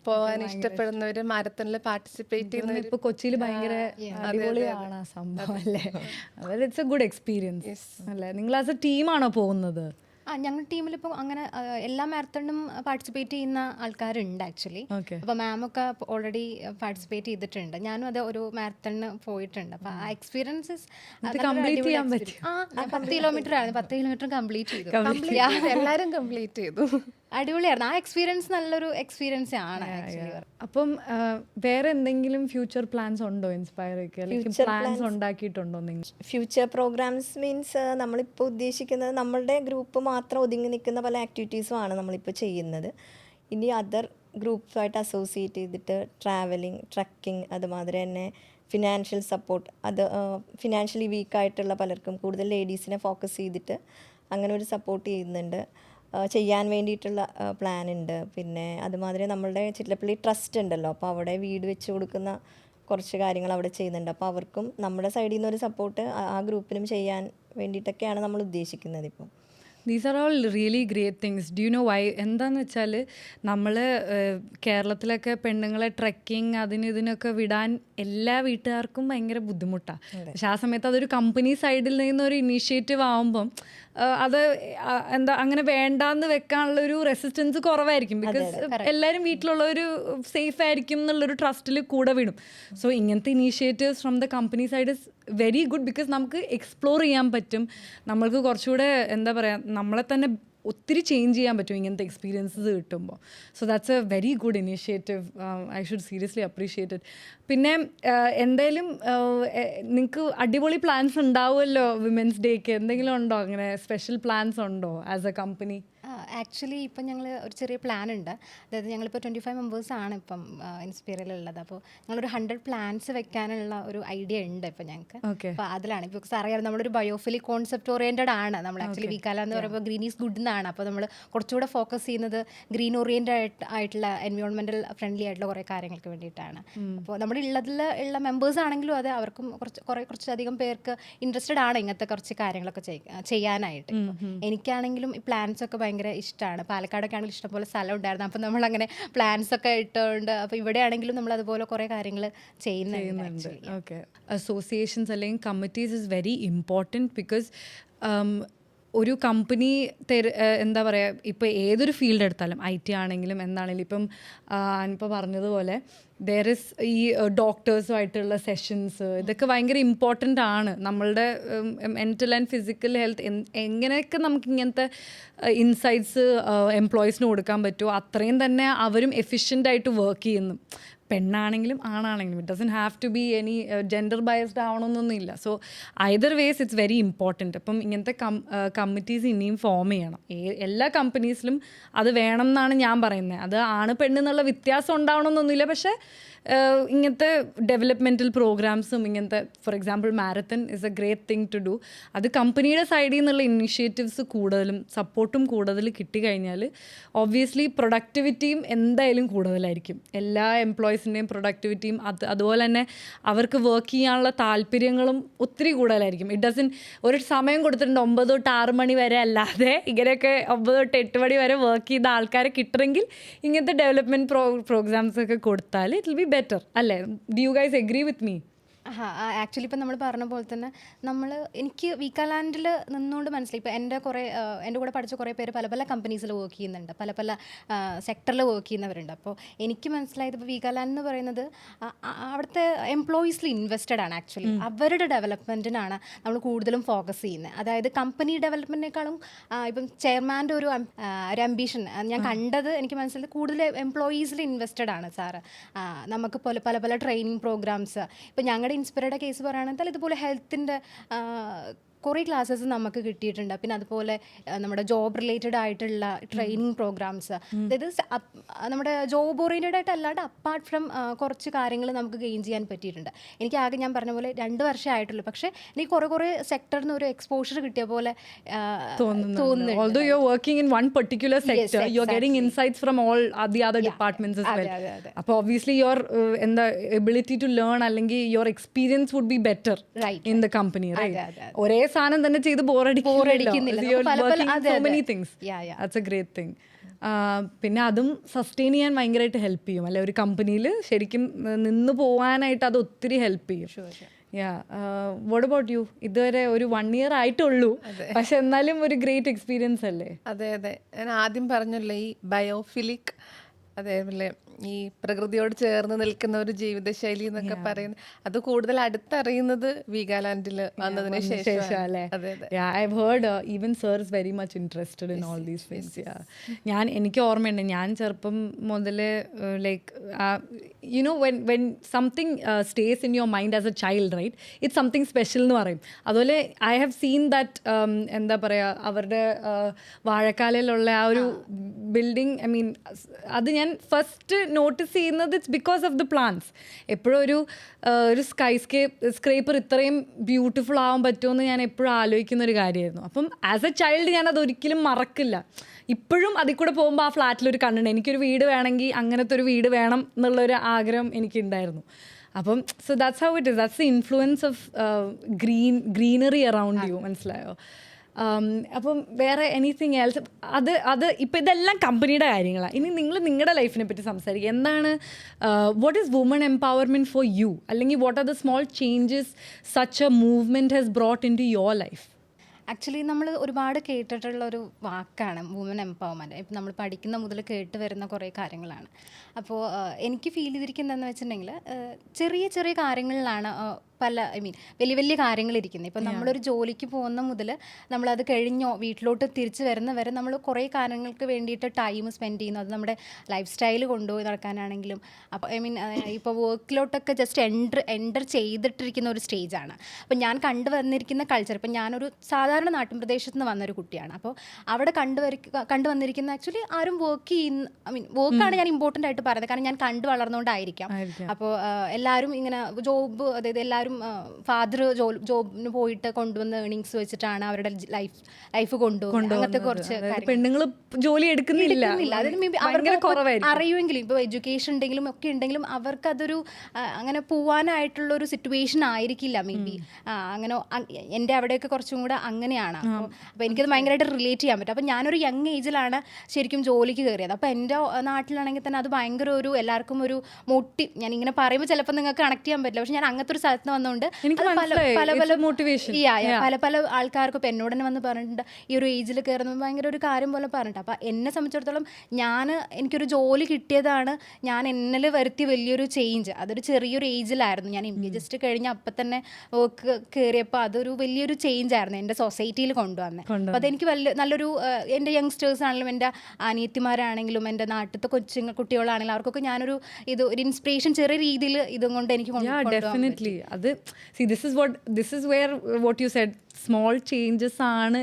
പോകാൻ ഇഷ്ടപ്പെടുന്നവർ, മാരത്തണിൽ പാർട്ടിസിപ്പേറ്റ് ചെയ്യുന്നവർ. ഇപ്പോൾ കൊച്ചിയിൽ ഭയങ്കര അടിപൊളിയാണ് ആ സംഭവം അല്ലേ? ഇറ്റ്സ് എ ഗുഡ് എക്സ്പീരിയൻസ് അല്ലേ? നിങ്ങൾ ആസ് എ ടീമാണോ പോകുന്നത്? ഞങ്ങൾ ടീമിലിപ്പോൾ അങ്ങനെ എല്ലാ മാരത്തണിനും പാർട്ടിസിപ്പേറ്റ് ചെയ്യുന്ന ആൾക്കാരുണ്ട് ആക്ച്വലി. അപ്പോൾ മാമൊക്കെ ഓൾറെഡി പാർട്ടിസിപ്പേറ്റ് ചെയ്തിട്ടുണ്ട്. ഞാനും അത് ഒരു മാരത്തണിന് പോയിട്ടുണ്ട്. അപ്പോൾ ആ എക്സ്പീരിയൻസസ് കംപ്ലീറ്റ് ചെയ്യാൻ പറ്റും. 10 കിലോമീറ്റർ ആയിരുന്നു, 10 കിലോമീറ്റർ കംപ്ലീറ്റ് ചെയ്തു. എല്ലാവരും കംപ്ലീറ്റ് ചെയ്തു. അടിപൊളിയായിരുന്നു. ആ എക്സ്പീരിയൻസ് നല്ലൊരു എക്സ്പീരിയൻസ് ആണ്. അപ്പം വേറെ എന്തെങ്കിലും ഫ്യൂച്ചർ പ്ലാൻസ് ഉണ്ടോ ഇൻസ്പയറൊക്കെ? പ്ലാൻസ് ഉണ്ടാക്കിയിട്ടുണ്ടോ നിങ്ങൾ? ഫ്യൂച്ചർ പ്രോഗ്രാംസ് മീൻസ് നമ്മളിപ്പോൾ ഉദ്ദേശിക്കുന്നത് നമ്മളുടെ ഗ്രൂപ്പ് മാത്രം ഒതുങ്ങി നിൽക്കുന്ന പല ആക്ടിവിറ്റീസും ആണ് നമ്മളിപ്പോൾ ചെയ്യുന്നത്. ഇനി അതർ ഗ്രൂപ്പ്സുമായിട്ട് അസോസിയേറ്റ് ചെയ്തിട്ട് ട്രാവലിംഗ്, ട്രക്കിംഗ്, അതുമാതിരി തന്നെ ഫിനാൻഷ്യൽ സപ്പോർട്ട്, അത് ഫിനാൻഷ്യലി വീക്കായിട്ടുള്ള പലർക്കും കൂടുതൽ ലേഡീസിനെ ഫോക്കസ് ചെയ്തിട്ട് അങ്ങനെ ഒരു സപ്പോർട്ട് ചെയ്യാൻ വേണ്ടിയിട്ടുള്ള പ്ലാൻ ഉണ്ട്. പിന്നെ അതുമാതിരി നമ്മളുടെ ചിറ്റലപ്പള്ളി ട്രസ്റ്റ് ഉണ്ടല്ലോ, അപ്പോൾ അവിടെ വീട് വെച്ച് കൊടുക്കുന്ന കുറച്ച് കാര്യങ്ങൾ അവിടെ ചെയ്യുന്നുണ്ട്. അപ്പോൾ അവർക്കും നമ്മുടെ സൈഡിൽ നിന്നൊരു സപ്പോർട്ട് ആ ഗ്രൂപ്പിനും ചെയ്യാൻ വേണ്ടിയിട്ടൊക്കെയാണ് നമ്മൾ ഉദ്ദേശിക്കുന്നത് ഇപ്പോൾ. These are all really great things. Do you know why? എന്താണെന്ന് വെച്ചാൽ നമ്മൾ കേരളത്തിലൊക്കെ പെണ്ണുങ്ങളെ ട്രെക്കിങ് ഇതിനൊക്കെ വിടാൻ എല്ലാ വീട്ടുകാർക്കും ഭയങ്കര ബുദ്ധിമുട്ടാണ്. പക്ഷെ ആ സമയത്ത് അതൊരു കമ്പനി സൈഡിൽ നിന്നൊരു ഇനീഷ്യേറ്റീവ് ആകുമ്പം അത് അങ്ങനെ വേണ്ടാന്ന് വെക്കാനുള്ളൊരു റെസിസ്റ്റൻസ് കുറവായിരിക്കും. ബിക്കോസ് എല്ലാവരും വീട്ടിലുള്ളൊരു സേഫ് ആയിരിക്കും എന്നുള്ളൊരു ട്രസ്റ്റിൽ കൂടെ വിടും. സോ ഇങ്ങനത്തെ initiatives from the company side is very good. Because നമുക്ക് എക്സ്പ്ലോർ ചെയ്യാൻ പറ്റും, നമ്മൾക്ക് കുറച്ചുകൂടെ എന്താ പറയുക, നമ്മളെ തന്നെ ഒത്തിരി ചേഞ്ച് ചെയ്യാൻ പറ്റും ഇങ്ങനത്തെ എക്സ്പീരിയൻസസ് കിട്ടുമ്പോൾ. So that's A very good initiative. I should seriously appreciate it. പിന്നെ എന്തായാലും നിങ്ങൾക്ക് അടിപൊളി പ്ലാൻസ് ഉണ്ടാവുമല്ലോ വിമൻസ് ഡേക്ക്. എന്തെങ്കിലും ഉണ്ടോ അങ്ങനെ സ്പെഷ്യൽ പ്ലാൻസ് ഉണ്ടോ ആസ് എ കമ്പനി? ആക്ച്വലി ഇപ്പം ഞങ്ങൾ ഒരു ചെറിയ പ്ലാൻ ഉണ്ട്. അതായത് ഞങ്ങളിപ്പോൾ 25 മെമ്പേഴ്സാണ് ഇപ്പം ഇൻസ്പയറിലുള്ളത്. അപ്പോൾ ഞങ്ങളൊരു 100 പ്ലാൻസ് വെക്കാനുള്ള ഒരു ഐഡിയ ഉണ്ട് ഇപ്പം ഞങ്ങൾക്ക്. അപ്പോൾ അതിലാണ് ഇപ്പോൾ അറിയാം, നമ്മളൊരു ബയോഫിലി കോൺസെപ്റ്റ് ഓറിയൻറ്റഡ് ആണ് നമ്മൾ. ആക്ച്വലി വീക്കാല എന്ന് പറയുമ്പോൾ ഗ്രീൻ ഈസ് ഗുഡ് എന്നാണ്. അപ്പോൾ നമ്മൾ കുറച്ചുകൂടെ ഫോക്കസ് ചെയ്യുന്നത് ഗ്രീൻ ഓറിയൻറ്റഡ് ആയിട്ടുള്ള എൻവയോൺമെൻറ്റൽ ഫ്രണ്ട്ലി ആയിട്ടുള്ള കുറേ കാര്യങ്ങൾക്ക് വേണ്ടിയിട്ടാണ്. അപ്പോൾ നമ്മുടെ ഉള്ള മെമ്പേഴ്സ് ആണെങ്കിലും അത് അവർക്കും കുറച്ചധികം പേർക്ക് ഇൻട്രസ്റ്റഡ് ആണ് ഇങ്ങനത്തെ കുറച്ച് കാര്യങ്ങളൊക്കെ ചെയ്യാനായിട്ട്. എനിക്കാണെങ്കിലും ഈ പ്ലാൻസ് ഒക്കെ ഭയങ്കര ഇഷ്ടമാണ്. പാലക്കാടൊക്കെ ആണെങ്കിലും ഇഷ്ടംപോലെ സ്ഥലം ഉണ്ടായിരുന്നു. അപ്പം നമ്മളങ്ങനെ പ്ലാൻസ് ഒക്കെ ഇട്ടുകൊണ്ട് അപ്പോൾ ഇവിടെ ആണെങ്കിലും നമ്മൾ അതുപോലെ കുറേ കാര്യങ്ങൾ ചെയ്യുന്നുണ്ട്. ഓക്കെ, അസോസിയേഷൻസ് അല്ലെങ്കിൽ committees is very important because ഒരു കമ്പനി എന്താ പറയുക, ഇപ്പോൾ ഏതൊരു ഫീൽഡ് എടുത്താലും IT ആണെങ്കിലും എന്താണെങ്കിലും ഇപ്പം ഇപ്പോൾ പറഞ്ഞതുപോലെ ദർ ഇസ് ഈ ഡോക്ടേഴ്സുമായിട്ടുള്ള സെഷൻസ്, ഇതൊക്കെ ഭയങ്കര ഇമ്പോർട്ടൻ്റ് ആണ്. നമ്മളുടെ മെൻ്റൽ ആൻഡ് ഫിസിക്കൽ ഹെൽത്ത് എങ്ങനെയൊക്കെ നമുക്ക് ഇങ്ങനത്തെ ഇൻസൈറ്റ്സ് എംപ്ലോയീസിന് കൊടുക്കാൻ പറ്റുമോ അത്രയും തന്നെ അവരും എഫിഷ്യൻ്റായിട്ട് വർക്ക് ചെയ്യുന്നു. പെണ്ണാണെങ്കിലും ആണാണെങ്കിലും it doesn't have to be any gender biased ആവണമെന്നൊന്നുമില്ല. So either ways it's very important. അപ്പം ഇങ്ങനത്തെ കമ്മിറ്റീസ് ഇനിയും ഫോം ചെയ്യണം. എല്ലാ കമ്പനീസിലും അത് വേണം എന്നാണ് ഞാൻ പറയുന്നത്. അത് ആണ് പെണ്ണ് എന്നുള്ള വ്യത്യാസം ഉണ്ടാവണമെന്നൊന്നുമില്ല. പക്ഷേ ഇങ്ങനത്തെ ഡെവലപ്മെൻറ്റൽ പ്രോഗ്രാംസും ഇങ്ങനത്തെ for example marathon is a great thing to do. അത് കമ്പനിയുടെ സൈഡിൽ നിന്നുള്ള ഇനിഷ്യേറ്റീവ്സ് കൂടുതലും സപ്പോർട്ടും കൂടുതൽ കിട്ടിക്കഴിഞ്ഞാൽ ഒബ്വിയസ്ലി പ്രൊഡക്ടിവിറ്റിയും എന്തായാലും കൂടുതലായിരിക്കും. എല്ലാ എംപ്ലോയീസിൻ്റെയും പ്രൊഡക്ടിവിറ്റിയും അതുപോലെ തന്നെ അവർക്ക് വർക്ക് ചെയ്യാനുള്ള താല്പര്യങ്ങളും ഒത്തിരി കൂടുതലായിരിക്കും. ഇറ്റ് ഡസൻ ഒരു സമയം കൊടുത്തിട്ടുണ്ട് 9 തൊട്ട് 6 മണി വരെ അല്ലാതെ ഇങ്ങനെയൊക്കെ 9 തൊട്ട് 8 മണി വരെ വർക്ക് ചെയ്ത ആൾക്കാരെ കിട്ടണമെങ്കിൽ ഇങ്ങനത്തെ ഡെവലപ്മെൻറ്റ് പ്രോഗ്രാംസ് ഒക്കെ കൊടുത്താൽ ഇറ്റ് വിൽ ബി better അല്ലേ? Do you guys agree with me? Actually ഇപ്പം നമ്മൾ പറഞ്ഞ പോലെ തന്നെ എനിക്ക് വീക്കാലാൻഡിൽ നിന്നുകൊണ്ട് മനസ്സിലായി. ഇപ്പോൾ എൻ്റെ കൂടെ പഠിച്ച കുറേ പേര് പല പല കമ്പനീസിൽ വർക്ക് ചെയ്യുന്നുണ്ട്, പല പല സെക്ടറിൽ വർക്ക് ചെയ്യുന്നവരുണ്ട്. അപ്പോൾ എനിക്ക് മനസ്സിലായത് ഇപ്പോൾ വീക്കാലാൻഡ് എന്ന് പറയുന്നത് അവിടുത്തെ എംപ്ലോയീസിൽ ഇൻവെസ്റ്റഡ് ആണ്. ആക്ച്വലി അവരുടെ ഡെവലപ്മെൻറ്റിനാണ് നമ്മൾ കൂടുതലും ഫോക്കസ് ചെയ്യുന്നത്. അതായത് കമ്പനി ഡെവലപ്മെൻറ്റിനേക്കാളും ഇപ്പം ചെയർമാൻ്റെ ഒരു അംബീഷൻ ഞാൻ കണ്ടത്, എനിക്ക് മനസ്സിലായത് കൂടുതൽ എംപ്ലോയീസിൽ ഇൻവെസ്റ്റഡ് ആണ് സാറ്. നമുക്ക് പല പല ട്രെയിനിങ് പ്രോഗ്രാംസ്, ഇപ്പം ഞങ്ങളുടെ ഇൻസ്പയറുടെ കേസ് പറയുകയാണെങ്കിൽ ഇതുപോലെ ഹെൽത്തിൻ്റെ കുറേ ക്ലാസ്സസ് നമുക്ക് കിട്ടിയിട്ടുണ്ട്. പിന്നെ അതുപോലെ നമ്മുടെ ജോബ് റിലേറ്റഡ് ആയിട്ടുള്ള ട്രെയിനിങ് പ്രോഗ്രാംസ്, അതായത് നമ്മുടെ ജോബ് ഓറിയൻറ്റഡ് ആയിട്ട് അല്ലാണ്ട് അപ്പാർട്ട് ഫ്രം കുറച്ച് കാര്യങ്ങൾ നമുക്ക് ഗെയിൻ ചെയ്യാൻ പറ്റിയിട്ടുണ്ട്. എനിക്ക് ആകെ ഞാൻ പറഞ്ഞ പോലെ 2 വർഷമേ ആയിട്ടുള്ളൂ, പക്ഷേ എനിക്ക് കുറേ സെക്ടറിൽ നിന്ന് ഒരു എക്സ്പോഷർ കിട്ടിയ പോലെ തോന്നുന്നു. Although you're working in one particular sector, you're getting insights from all the other departments as well. അപ്പോൾ obviously your ability to learn അല്ലെങ്കിൽ your experience would be better in the company, right? ഒരേ സാധനം തന്നെ ചെയ്ത് ബോറടിക്കുന്നില്ല. That's a great thing. പിന്നെ അതും sustain ചെയ്യാൻ ഭയങ്കരമായിട്ട് ഹെൽപ്പ് ചെയ്യും അല്ലെ? ഒരു കമ്പനിയിൽ ശരിക്കും നിന്ന് പോകാനായിട്ട് അത് ഒത്തിരി ഹെൽപ്പ് ചെയ്യും. What about you? ഇതുവരെ ഒരു 1 year ആയിട്ടുള്ളൂ, പക്ഷെ എന്നാലും ഒരു ഗ്രേറ്റ് എക്സ്പീരിയൻസ് അല്ലേ? അതെ, ഞാൻ ആദ്യം പറഞ്ഞല്ലോ ഈ ബയോഫിലിക്, അതേപോലെ ഈ പ്രകൃതിയോട് ചേർന്ന് നിൽക്കുന്ന ഒരു ജീവിതശൈലി എന്നൊക്കെ പറയുന്നത് അത് കൂടുതൽ അടുത്തറിയുന്നത് വീഗാലാൻഡിൽ വന്നതിന് ശേഷം അല്ലേ? I've heard even sir is very much interested in all these things. എനിക്ക് ഓർമ്മയുണ്ട്, ഞാൻ ചെറുപ്പം മുതലേ like you know when something stays in your mind as a child, right, it's something special എന്ന് പറയും. അതുപോലെ I have seen that എന്താ പറയുക, അവരുടെ വാഴക്കാലയിലുള്ള ആ ഒരു ബിൽഡിംഗ്, ഐ മീൻ അത് ഞാൻ ഫസ്റ്റ് നോട്ടീസ് ചെയ്യുന്നത് it's because of the plants. എപ്പോഴും ഒരു സ്ക്രൈപ്പർ ഇത്രയും ബ്യൂട്ടിഫുൾ ആവാൻ പറ്റുമെന്ന് ഞാൻ എപ്പോഴും ആലോചിക്കുന്ന ഒരു കാര്യമായിരുന്നു. അപ്പം ആസ് എ ചൈൽഡ് ഞാൻ അത് ഒരിക്കലും മറക്കില്ല. ഇപ്പോഴും അതിൽ കൂടെ പോകുമ്പോൾ ആ ഫ്ലാറ്റിലൊരു കണ്ണുണ്ട്, എനിക്കൊരു വീട് വേണമെങ്കിൽ അങ്ങനത്തെ ഒരു വീട് വേണം എന്നുള്ളൊരു ആഗ്രഹം എനിക്കുണ്ടായിരുന്നു. അപ്പം so that's how it is. That's the influence of greenery around U. മനസ്സിലായോ? അപ്പം വേറെ എനിത്തിങ് എൽസ് അത് ഇപ്പം ഇതെല്ലാം കമ്പനിയുടെ കാര്യങ്ങളാണ്. ഇനി നിങ്ങൾ നിങ്ങളുടെ ലൈഫിനെ പറ്റി സംസാരിക്കുക. എന്താണ് what is woman empowerment for you? അല്ലെങ്കിൽ what are the small changes such a movement has brought into your life? Actually നമ്മൾ ഒരുപാട് കേട്ടിട്ടുള്ള ഒരു വാക്കാണ് വുമൻ എംപവർമെൻറ്റ്. ഇപ്പം നമ്മൾ പഠിക്കുന്ന മുതൽ കേട്ട് വരുന്ന കുറേ കാര്യങ്ങളാണ്. അപ്പോൾ എനിക്ക് ഫീൽ ചെയ്തിരിക്കുന്നതെന്ന് വെച്ചിട്ടുണ്ടെങ്കിൽ ചെറിയ ചെറിയ കാര്യങ്ങളിലാണ് പല വലിയ വലിയ കാര്യങ്ങൾ ഇരിക്കുന്നത്. ഇപ്പം നമ്മളൊരു ജോലിക്ക് പോകുന്ന മുതൽ നമ്മളത് കഴിഞ്ഞോ വീട്ടിലോട്ട് തിരിച്ച് വരുന്ന വരെ നമ്മൾ കുറേ കാര്യങ്ങൾക്ക് വേണ്ടിയിട്ട് ടൈം സ്പെൻഡ് ചെയ്യുന്നു. അത് നമ്മുടെ ലൈഫ് സ്റ്റൈൽ കൊണ്ടുപോയി നടക്കാനാണെങ്കിലും അപ്പോൾ ഇപ്പോൾ വർക്കിലോട്ടൊക്കെ ജസ്റ്റ് എൻ്റർ ചെയ്തിട്ടിരിക്കുന്ന ഒരു സ്റ്റേജാണ്. അപ്പോൾ ഞാൻ കണ്ടുവന്നിരിക്കുന്ന കൾച്ചർ, ഇപ്പം ഞാനൊരു സാധാരണ നാട്ടിൻ പ്രദേശത്ത് നിന്ന് വന്നൊരു കുട്ടിയാണ്. അപ്പോൾ അവിടെ കണ്ടുവന്നിരിക്കുന്ന ആക്ച്വലി ആരും വർക്ക് ചെയ്യുന്ന വർക്കാണ് ഞാൻ ഇമ്പോർട്ടൻ്റ് ആയിട്ട് പറയുന്നത്, കാരണം ഞാൻ കണ്ടു വളർന്നുകൊണ്ടായിരിക്കാം. അപ്പോൾ എല്ലാവരും ഇങ്ങനെ ജോബ്, അതായത് എല്ലാവരും ഫാദർ ജോബിന് പോയിട്ട് കൊണ്ടുവന്ന ഏണിങ്സ് വെച്ചിട്ടാണ് അവരുടെ ലൈഫ് കൊണ്ടുപോകുന്നത്. അങ്ങനത്തെ കുറച്ച് പെണ്ണുങ്ങൾ ജോലി എടുക്കുന്നില്ല. അതിന് മേ ബി അവർക്ക് അറിയുമെങ്കിലും ഇപ്പോൾ എഡ്യൂക്കേഷൻ ഉണ്ടെങ്കിലും ഒക്കെ ഉണ്ടെങ്കിലും അവർക്കതൊരു അങ്ങനെ പോവാനായിട്ടുള്ള ഒരു സിറ്റുവേഷൻ ആയിരിക്കില്ല മേ ബി. അങ്ങനെ എൻ്റെ അവിടെയൊക്കെ കുറച്ചും കൂടെ അങ്ങനെയാണ്. അപ്പോൾ എനിക്കത് ഭയങ്കരമായിട്ട് റിലേറ്റ് ചെയ്യാൻ പറ്റും. അപ്പോൾ ഞാനൊരു യങ് ഏജിലാണ് ശരിക്കും ജോലിക്ക് കയറിയത്. അപ്പോൾ എൻ്റെ നാട്ടിലാണെങ്കിൽ തന്നെ അത് ഭയങ്കര ഒരു എല്ലാവർക്കും ഒരു മോട്ടീവ്. ഞാൻ ഇങ്ങനെ പറയുമ്പോൾ ചിലപ്പോൾ നിങ്ങൾക്ക് കണക്ട് ചെയ്യാൻ പറ്റില്ല, പക്ഷെ ഞാൻ അങ്ങനത്തെ ഒരു സ്ഥലത്ത് വന്നുകൊണ്ട് പല ആൾക്കാർക്കും ഇപ്പം എന്നോട് തന്നെ വന്ന് പറഞ്ഞിട്ടുണ്ട് ഈ ഒരു ഏജിൽ കയറുന്നത് ഭയങ്കര ഒരു കാര്യം പോലെ പറഞ്ഞിട്ട്. അപ്പോൾ എന്നെ സംബന്ധിച്ചിടത്തോളം എനിക്കൊരു ജോലി കിട്ടിയതാണ് ഞാൻ എന്നിൽ വരുത്തിയ വലിയൊരു ചേഞ്ച്. അതൊരു ചെറിയൊരു ഏജിലായിരുന്നു. ഞാൻ MBA ജസ്റ്റ് കഴിഞ്ഞ് അപ്പം തന്നെ വർക്ക് കയറിയപ്പോൾ അതൊരു വലിയൊരു ചേഞ്ച് ആയിരുന്നു എൻ്റെ സൊസൈറ്റിയിൽ കൊണ്ടുവന്നത്. അപ്പോൾ അതെനിക്ക് നല്ലൊരു എൻ്റെ യങ്സ്റ്റേഴ്സ് ആണെങ്കിലും എൻ്റെ അനിയത്തിമാരാണെങ്കിലും എൻ്റെ നാട്ടിലത്തെ കുട്ടികളാണെങ്കിലും അവർക്കൊക്കെ ഞാനൊരു ഒരു ഇൻസ്പിറേഷൻ ചെറിയ രീതിയിൽ ഇതും കൊണ്ട് എനിക്ക് ഡെഫിനറ്റ്ലി. അത് this is where what you said, small changes ആണ്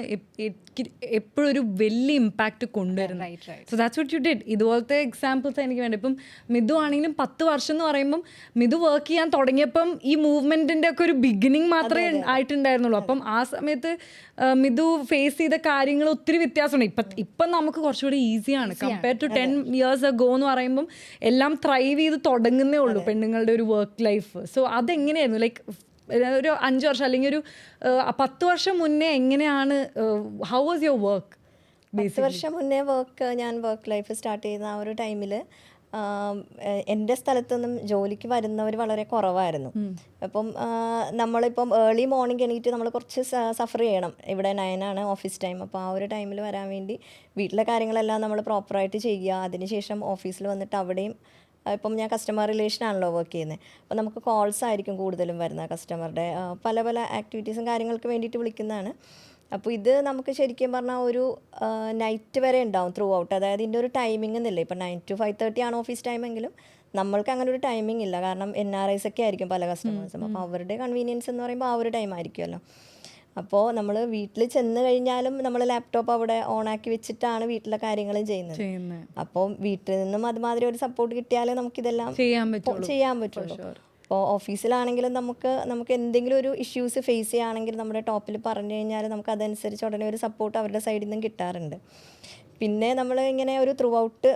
എപ്പോഴും ഒരു വലിയ ഇമ്പാക്റ്റ് കൊണ്ടുവരുന്നത്. So that's what you did. ഇതുപോലത്തെ എക്സാമ്പിൾസ് എനിക്ക് വേണ്ട. ഇപ്പം മിഥു ആണെങ്കിലും 10 വർഷം എന്ന് പറയുമ്പം മിഥു വർക്ക് ചെയ്യാൻ തുടങ്ങിയപ്പം ഈ മൂവ്മെന്റിന്റെ ഒക്കെ ഒരു ബിഗിനിങ് മാത്രമേ ആയിട്ടുണ്ടായിരുന്നുള്ളൂ. അപ്പം ആ സമയത്ത് മിഥു ഫേസ് ചെയ്ത കാര്യങ്ങൾ ഒത്തിരി വ്യത്യാസമുണ്ട്. ഇപ്പം നമുക്ക് കുറച്ചുകൂടി ഈസിയാണ് കമ്പയർ ടു 10 years ago എന്ന് പറയുമ്പം എല്ലാം ത്രൈവ് ചെയ്ത് തുടങ്ങുന്നേ ഉള്ളൂ പെണ്ണുങ്ങളുടെ ഒരു വർക്ക് ലൈഫ്. സോ അതെങ്ങനെയായിരുന്നു, ലൈക്ക് ഒരു 5 വർഷം അല്ലെങ്കിൽ ഒരു 10 വർഷം മുന്നേ എങ്ങനെയാണ്, ഹൗ വാസ് യുവർ വർക്ക്? 10 വർഷം മുന്നേ ഞാൻ വർക്ക് ലൈഫ് സ്റ്റാർട്ട് ചെയ്യുന്ന ആ ഒരു ടൈമിൽ എൻ്റെ സ്ഥലത്തൊന്നും ജോലിക്ക് വരുന്നവർ വളരെ കുറവായിരുന്നു. അപ്പം നമ്മളിപ്പം ഏർലി മോർണിംഗ് എണീറ്റ് നമ്മൾ കുറച്ച് സഫർ ചെയ്യണം. ഇവിടെ 9 ആണ് ഓഫീസ് ടൈം. അപ്പോൾ ആ ഒരു ടൈമിൽ വരാൻ വേണ്ടി വീട്ടിലെ കാര്യങ്ങളെല്ലാം നമ്മൾ പ്രോപ്പറായിട്ട് ചെയ്യുക. അതിനുശേഷം ഓഫീസിൽ വന്നിട്ട് അവിടെയും ഇപ്പം ഞാൻ കസ്റ്റമർ റിലേഷനാണല്ലോ വർക്ക് ചെയ്യുന്നത്. അപ്പോൾ നമുക്ക് കോൾസ് ആയിരിക്കും കൂടുതലും വരുന്നത്, കസ്റ്റമറുടെ പല പല ആക്ടിവിറ്റീസും കാര്യങ്ങൾക്ക് വേണ്ടിയിട്ട് വിളിക്കുന്നതാണ്. അപ്പോൾ ഇത് നമുക്ക് ശരിക്കും പറഞ്ഞാൽ ഒരു നൈറ്റ് വരെ ഉണ്ടാവും ത്രൂ ഔട്ട്. അതായത് ഇതിൻ്റെ ഒരു ടൈമിംഗ് എന്നില്ല. ഇപ്പം 9 to 5:30 ആണ് ഓഫീസ് ടൈമെങ്കിലും നമ്മൾക്ക് അങ്ങനെ ഒരു ടൈമിംഗ് ഇല്ല. കാരണം NRIs ഒക്കെ ആയിരിക്കും പല കസ്റ്റമേഴ്സും. അപ്പോൾ അവരുടെ കൺവീനിയൻസ് എന്ന് പറയുമ്പോൾ ആ ഒരു ടൈം ആയിരിക്കുമല്ലോ. അപ്പോൾ നമ്മൾ വീട്ടിൽ ചെന്ന് കഴിഞ്ഞാലും നമ്മൾ ലാപ്ടോപ്പ് അവിടെ ഓണാക്കി വെച്ചിട്ടാണ് വീട്ടിലെ കാര്യങ്ങളും ചെയ്യുന്നത്. അപ്പോൾ വീട്ടിൽ നിന്നും അതുമാതിരി ഒരു സപ്പോർട്ട് കിട്ടിയാലേ നമുക്കിതെല്ലാം ചെയ്യാൻ പറ്റുള്ളൂ. അപ്പോൾ ഓഫീസിലാണെങ്കിലും നമുക്ക് എന്തെങ്കിലും ഒരു ഇഷ്യൂസ് ഫേസ് ചെയ്യുകയാണെങ്കിൽ നമ്മുടെ ടോപ്പിൽ പറഞ്ഞു കഴിഞ്ഞാൽ നമുക്ക് അതനുസരിച്ച് ഉടനെ ഒരു സപ്പോർട്ട് അവരുടെ സൈഡിൽ നിന്നും കിട്ടാറുണ്ട്. പിന്നെ നമ്മൾ ഇങ്ങനെ ഒരു ത്രൂ ഔട്ട്,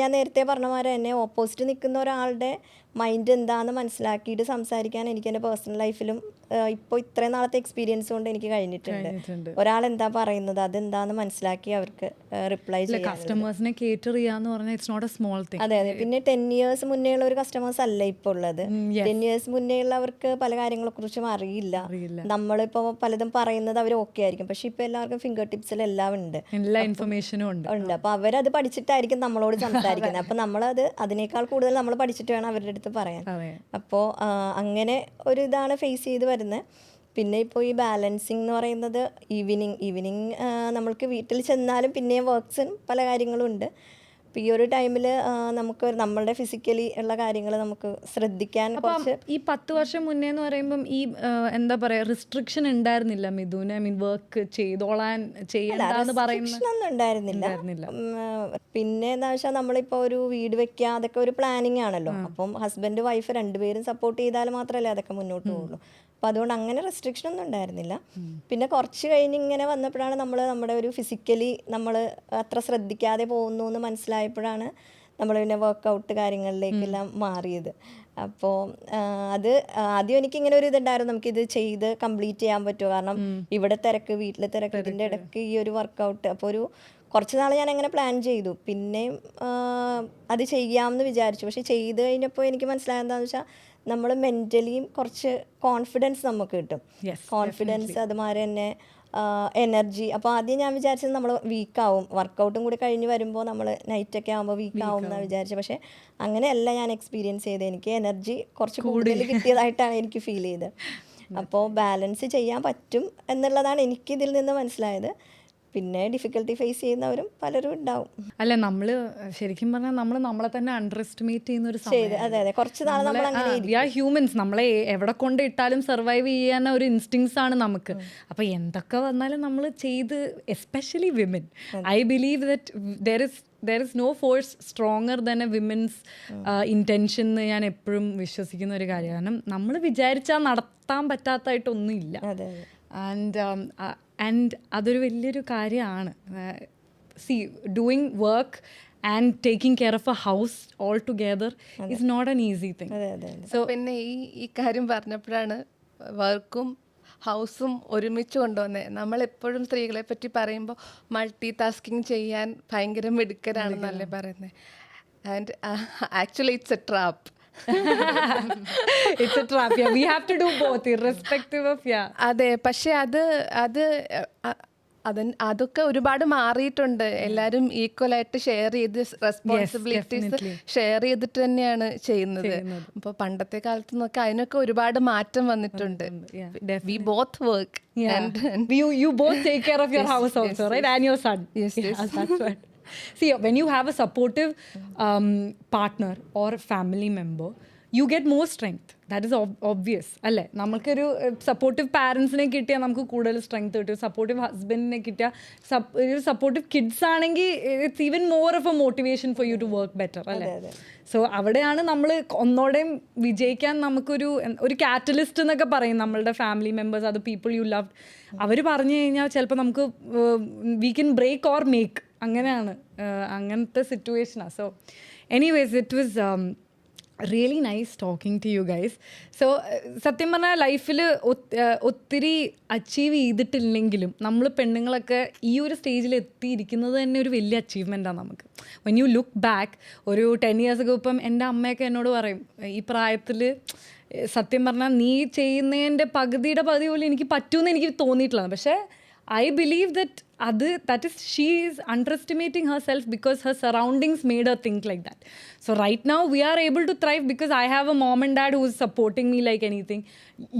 ഞാൻ നേരത്തെ പറഞ്ഞ മാതിരി തന്നെ ഓപ്പോസിറ്റ് നിൽക്കുന്ന ഒരാളുടെ മൈൻഡ് എന്താണെന്ന് മനസ്സിലാക്കിയിട്ട് സംസാരിക്കാൻ എനിക്ക് എൻ്റെ പേഴ്സണൽ ലൈഫിലും ഇപ്പോൾ ഇത്രയും നാളത്തെ എക്സ്പീരിയൻസ് കൊണ്ട് എനിക്ക് കഴിഞ്ഞിട്ടുണ്ട്. ഒരാൾ എന്താ പറയുന്നത് അതെന്താന്ന് മനസ്സിലാക്കി അവർക്ക് റിപ്ലൈ ചെയ്യാം. കസ്റ്റമേഴ്സിനെ കേറ്റർ ചെയ്യാന്ന് പറഞ്ഞാൽ it's not a small thing. അതെ. പിന്നെ 10 years മുന്നേ ഉള്ള ഒരു കസ്റ്റമേഴ്സ് അല്ല ഇപ്പോൾ ഉള്ളത്. 10 years മുന്നേ ഉള്ളവർക്ക് പല കാര്യങ്ങളെ കുറിച്ചും അറിയില്ല. നമ്മളിപ്പോൾ പലതും പറയുന്നത് അവർ ഓക്കെ ആയിരിക്കും, പക്ഷെ ഇപ്പൊ എല്ലാവർക്കും ഫിംഗർ ടിപ്സിൽ എല്ലാം ഉണ്ട്, എല്ലാ ഇൻഫർമേഷനും ഉണ്ട്. അപ്പൊ അവരത് പഠിച്ചിട്ടായിരിക്കും നമ്മളോട് സംസാരിക്കുന്നത്. അപ്പൊ നമ്മളത് അതിനേക്കാൾ കൂടുതൽ നമ്മൾ പഠിച്ചിട്ട് വേണം അവരുടെ അടുത്ത് പറയാൻ. അപ്പോൾ അങ്ങനെ ഒരു ഇതാണ് ഫേസ് ചെയ്ത് വരുന്നത്. പിന്നെ ഇപ്പോൾ ഈ ബാലൻസിങ് എന്ന് പറയുന്നത് ഈവനിങ് നമ്മൾക്ക് വീട്ടിൽ ചെന്നാലും പിന്നെയും വർക്ക്സും പല കാര്യങ്ങളും ഉണ്ട്. അപ്പോൾ ഈ ഒരു ടൈമിൽ നമുക്ക് നമ്മളുടെ ഫിസിക്കലി ഉള്ള കാര്യങ്ങൾ നമുക്ക് ശ്രദ്ധിക്കാൻ കുറച്ച്. ഈ 10 വർഷം മുന്നേ എന്ന് പറയുമ്പം ഈ എന്താ പറയുക, റിസ്ട്രിക്ഷൻ ഉണ്ടായിരുന്നില്ല മിഥുന്? ഐ മീൻ വർക്ക് ചെയ്യണ്ടെന്ന് പറയുന്നൊന്നും ഉണ്ടായിരുന്നില്ല. പിന്നെ എന്താ വെച്ചാൽ നമ്മളിപ്പോൾ ഒരു വീട് വെക്കുക, അതൊക്കെ ഒരു പ്ലാനിങ് ആണല്ലോ. അപ്പം ഹസ്ബൻഡ് വൈഫ് രണ്ടുപേരും സപ്പോർട്ട് ചെയ്താൽ മാത്രമല്ലേ അതൊക്കെ മുന്നോട്ട് പോകുള്ളൂ. അപ്പോൾ അതുകൊണ്ട് അങ്ങനെ റെസ്ട്രിക്ഷൻ ഒന്നും ഉണ്ടായിരുന്നില്ല. പിന്നെ കുറച്ച് കഴിഞ്ഞ് ഇങ്ങനെ വന്നപ്പോഴാണ് നമ്മുടെ ഒരു ഫിസിക്കലി നമ്മൾ അത്ര ശ്രദ്ധിക്കാതെ പോകുന്നു എന്ന് മനസ്സിലായപ്പോഴാണ് നമ്മൾ പിന്നെ വർക്കൗട്ട് കാര്യങ്ങളിലേക്കെല്ലാം മാറിയത്. അപ്പോൾ അത് ആദ്യം എനിക്കിങ്ങനെ ഒരു ഇതുണ്ടായിരുന്നു, നമുക്കിത് ചെയ്ത് കംപ്ലീറ്റ് ചെയ്യാൻ പറ്റുമോ, കാരണം ഇവിടെ തിരക്ക്, വീട്ടിലെ തിരക്ക്, ഇതിൻ്റെ ഇടയ്ക്ക് ഈ ഒരു വർക്കൗട്ട്. അപ്പോൾ ഒരു കുറച്ച് നാൾ ഞാൻ അങ്ങനെ പ്ലാൻ ചെയ്തു. പിന്നെയും അത് ചെയ്യാമെന്ന് വിചാരിച്ചു. പക്ഷെ ചെയ്ത് കഴിഞ്ഞപ്പോൾ എനിക്ക് മനസ്സിലായെന്താണെന്ന് വെച്ചാൽ നമ്മൾ മെൻ്റലിയും കുറച്ച് കോൺഫിഡൻസ് നമുക്ക് കിട്ടും. കോൺഫിഡൻസ് അതുമാതിരി തന്നെ എനർജി. അപ്പോൾ ആദ്യം ഞാൻ വിചാരിച്ചത് നമ്മൾ വീക്കാവും, വർക്കൗട്ടും കൂടി കഴിഞ്ഞ് വരുമ്പോൾ നമ്മൾ നൈറ്റൊക്കെ ആകുമ്പോൾ വീക്കാവും എന്നാണ് വിചാരിച്ചത്. പക്ഷേ അങ്ങനെയല്ല ഞാൻ എക്സ്പീരിയൻസ് ചെയ്തത്. എനിക്ക് എനർജി കുറച്ച് കൂടുതൽ കിട്ടിയതായിട്ടാണ് എനിക്ക് ഫീൽ ചെയ്തത്. അപ്പോൾ ബാലൻസ് ചെയ്യാൻ പറ്റും എന്നുള്ളതാണ് എനിക്കിതിൽ നിന്ന് മനസ്സിലായത്. പിന്നെ ഡിഫിക്കൽട്ടി ഫേസ് ചെയ്യുന്നവരും പലരും ഉണ്ടാവും. അല്ല, നമ്മൾ ശരിക്കും പറഞ്ഞാൽ നമ്മളെ തന്നെ അണ്ടർ എസ്റ്റിമേറ്റ് ചെയ്യുന്ന ഒരു അതെ കുറച്ച് നാൾ നമ്മൾ അങ്ങനെ വി ആർ ഹ്യൂമൻസ്. നമ്മളെ എവിടെ കൊണ്ട് ഇട്ടാലും സർവൈവ് ചെയ്യാൻ ഒരു ഇൻസ്റ്റിങ്സ് ആണ് നമുക്ക്. അപ്പോൾ എന്തൊക്കെ വന്നാലും നമ്മൾ ചെയ്ത്, especially women, I believe that there is no force stronger than a women's intention എന്ന് ഞാൻ എപ്പോഴും വിശ്വസിക്കുന്ന ഒരു കാര്യമാണ്. കാരണം നമ്മൾ വിചാരിച്ചാൽ നടത്താൻ പറ്റാത്തതായിട്ടൊന്നുമില്ല. ആൻഡ് അതൊരു വലിയൊരു കാര്യമാണ്. See, doing work and taking care of a house altogether is not an easy thing. So പിന്നെ ഈ കാര്യം പറഞ്ഞപ്പോഴാണ് വർക്കും ഹൗസും ഒരുമിച്ച് കൊണ്ടുവന്നത്. നമ്മളെപ്പോഴും സ്ത്രീകളെ പറ്റി പറയുമ്പോൾ മൾട്ടി ടാസ്കിങ് ചെയ്യാൻ ഭയങ്കര മിടുക്കരാണെന്നല്ലേ പറയുന്നത്. And actually it's A trap. It's a trap. Yeah, we have to do both irrespective of അതെ, പക്ഷെ അതൊക്കെ ഒരുപാട് മാറിയിട്ടുണ്ട്. എല്ലാവരും ഈക്വൽ ആയിട്ട് ഷെയർ ചെയ്ത് റെസ്പോൺസിബിലിറ്റീസ് ഷെയർ ചെയ്തിട്ട് തന്നെയാണ് ചെയ്യുന്നത്. അപ്പോൾ പണ്ടത്തെ കാലത്ത് നോക്കി അതിനൊക്കെ ഒരുപാട് മാറ്റം വന്നിട്ടുണ്ട്. We both work and you both take care of your house also, right? And your son. Yes. That's right. See, when you have a supportive partner or a family member, you get more strength. That is obvious. അല്ലേ? നമുക്കൊരു supportive പാരൻസിനെ കിട്ടിയാൽ നമുക്ക് കൂടുതൽ strength കിട്ടും. Supportive ഹസ്ബൻഡിനെ കിട്ടിയാൽ, ഒരു supportive kids ആണെങ്കിൽ it's even more of a motivation for you to work better, അല്ലേ? സോ അവിടെയാണ് നമ്മൾ ഒന്നോടെയും വിജയിക്കാൻ നമുക്കൊരു കാറ്റലിസ്റ്റ് എന്നൊക്കെ പറയും നമ്മളുടെ ഫാമിലി മെമ്പേഴ്സ്, അത് പീപ്പിൾ യു ലവ്. അവർ പറഞ്ഞു കഴിഞ്ഞാൽ ചിലപ്പോൾ നമുക്ക് we can break or make. അങ്ങനെയാണ്, അങ്ങനത്തെ സിറ്റുവേഷനാണ്. So anyways, it was really nice talking to you guys. So സത്യം പറഞ്ഞാൽ ലൈഫിൽ ഒത്തിരി അച്ചീവ് ചെയ്തിട്ടില്ലെങ്കിലും നമ്മൾ പെണ്ണുങ്ങളൊക്കെ ഈ ഒരു സ്റ്റേജിൽ എത്തിയിരിക്കുന്നത് തന്നെ ഒരു വലിയ അച്ചീവ്മെൻറ്റാണ് നമുക്ക്. വെൻ യു ലുക്ക് ബാക്ക്, ഒരു 10 years ago, ഇപ്പം എൻ്റെ അമ്മയൊക്കെ എന്നോട് പറയും, ഈ പ്രായത്തിൽ സത്യം പറഞ്ഞാൽ നീ ചെയ്യുന്നതിൻ്റെ പകുതി പോലും എനിക്ക് പറ്റുമെന്ന് എനിക്ക് തോന്നിയിട്ടുള്ളത്. പക്ഷേ I believe that is she is underestimating herself because her surroundings made her think like that. So right now we are able to thrive because I have a mom and dad who is supporting me like anything.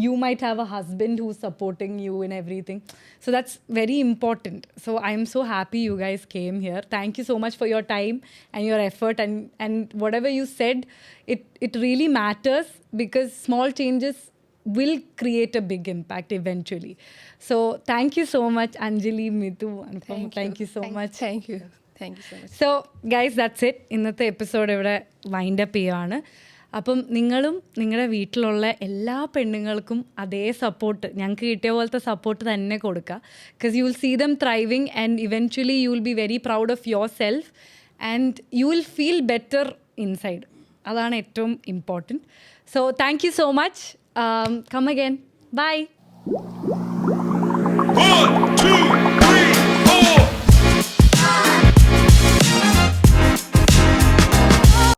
You might have a husband who is supporting you in everything. So that's very important. So I am so happy you guys came here. Thank you so much for your time and your effort, and whatever you said, it really matters because small changes will create a big impact eventually. So thank you so much, Anjali, Mithu, Anupam. Thank you so much. Thank you so much. So guys, that's it. ഇന്നത്തെ episode ഇവിടെ wind up ചെയ്യുകയാണ്. അപ്പം നിങ്ങളും നിങ്ങളുടെ വീട്ടിലുള്ള എല്ലാ പെണ്ണുങ്ങൾക്കും അതേ support ഞങ്ങൾക്ക് കിട്ടിയ പോലത്തെ സപ്പോർട്ട് തന്നെ കൊടുക്കുക. Because you will see them thriving and eventually you will be very proud of yourself and you will feel better inside. അതാണ് ഏറ്റവും important. So thank you so much. Come again. Bye. Good.